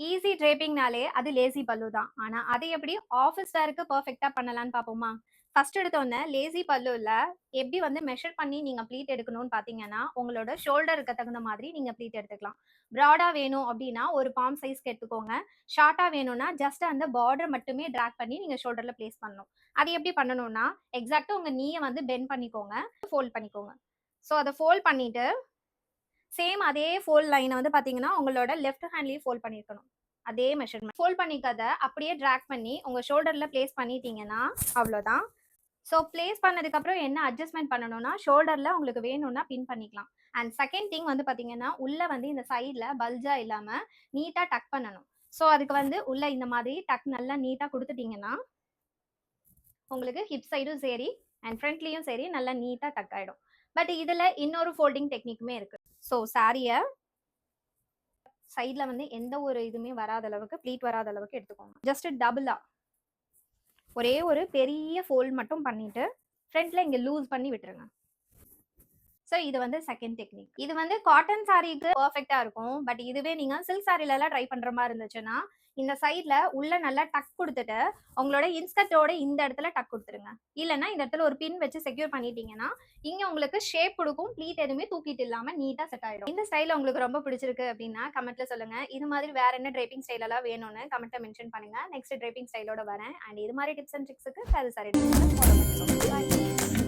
Easy ட்ரேப்பிங்னாலே அது lazy பல்லு தான். ஆனா அதை எப்படி ஆஃபீஸ் வேருக்கு பெர்ஃபெக்ட்டா பண்ணலாம்னு பார்ப்போமா? ஃபர்ஸ்ட் எடுத்தோனே லேசி பல்லுல எப்படி வந்து மெஷர் பண்ணி நீங்க ப்ளீட் எடுக்கணும்னு பார்த்தீங்கன்னா, உங்களோட ஷோல்டருக்கு தகுந்த மாதிரி நீங்க ப்ளீட் எடுத்துக்கலாம். ப்ராடா வேணும் அப்படின்னா ஒரு பாம் சைஸ்க்கு எடுத்துக்கோங்க. ஷார்ட்டா வேணும்னா ஜஸ்ட் அந்த பார்டர் மட்டுமே டிராக் பண்ணி நீங்க ஷோல்டர்ல பிளேஸ் பண்ணணும். அது எப்படி பண்ணணும்னா, எக்ஸாக்ட்டா உங்க நீய வந்து பெண்ட் பண்ணிக்கோங்க. ஃபோல்ட் பண்ணிக்கோங்க. ஸோ அத ஃபோல்ட் பண்ணிட்டு சேம் அதே ஃபோல்ட் லைனை வந்து பார்த்தீங்கன்னா, உங்களோட லெஃப்ட் ஹேண்ட்லயும் ஃபோல்ட் பண்ணியிருக்கணும். அதே மெஷர்மென்ட். ஃபோல்ட் பண்ணிக்கிறத அப்படியே டிராக் பண்ணி உங்க ஷோல்டர்ல பிளேஸ் பண்ணிட்டீங்கன்னா, அவ்வளோதான். ஸோ பிளேஸ் பண்ணதுக்கப்புறம் என்ன அட்ஜஸ்ட்மென்ட் பண்ணணும்னா, ஷோல்டர்ல உங்களுக்கு வேணும்னா பின் பண்ணிக்கலாம். அண்ட் செகண்ட் திங் வந்து பார்த்தீங்கன்னா, உள்ள வந்து இந்த சைட்ல பல்ஜா இல்லாம நீட்டா டக் பண்ணணும். ஸோ அதுக்கு வந்து உள்ள இந்த மாதிரி டக் நல்லா நீட்டா குடுத்துட்டீங்கன்னா, உங்களுக்கு ஹிப் சைடும் சரி அண்ட் ஃப்ரண்ட்லயும் சரி நல்லா நீட்டா டக் ஆயிடும். பட் இதுல இன்னொரு ஃபோல்டிங் டெக்னிக்குமே இருக்கு. ஸோ சாரிய சைட்ல வந்து எந்த ஒரு இதுவுமே வராத அளவுக்கு, ப்ளீட் வராத அளவுக்கு எடுத்துக்கோங்க. ஜஸ்ட் டபுளா ஒரே ஒரு பெரிய ஃபோல்ட் மட்டும் பண்ணிட்டு, ஃப்ரண்ட்ல இங்க லூஸ் பண்ணி விட்டுருங்க. ஸோ இது வந்து செகண்ட் டெக்னிக். இது வந்து காட்டன் சாரீக்கு பெர்ஃபெக்ட்டா இருக்கும். பட் இதுவே நீங்க சில்க் சாரீலலாம் ட்ரை பண்ற மாரி இருந்துச்சுன்னா, இந்த சைட்ல உள்ள நல்லா டக் குடுத்துட்டு, உங்களோட இன்ஸ்கர்ட்டோட இந்த இடத்துல டக் குடுத்துருங்க. இல்லன்னா இந்த இடத்துல ஒரு பின் வச்சு செக்யூர் பண்ணிட்டீங்கன்னா, இங்க உங்களுக்கு ஷேப் குடுக்கும். ப்ளீட் எதுவுமே தூக்கிட்டு இல்லாம நீட்டா செட் ஆயிடும். இந்த ஸ்டைல் உங்களுக்கு ரொம்ப பிடிச்சிருக்கு அப்படின்னா, கமெண்ட்ல சொல்லுங்க. இது மாதிரி வேற என்ன டிரேப்பிங் ஸ்டைல் எல்லாம் வேணும்னு கமெண்ட்ல மென்ஷன் பண்ணுங்க. நெக்ஸ்ட் டிரேப்பிங் ஸ்டைலோட வரேன். அண்ட் இது மாதிரி டிப்ஸ் அண்ட் ட்ரிக்ஸ்க்கு சாரி ஃபாலோ பண்ணிக்கோங்க. பாய்.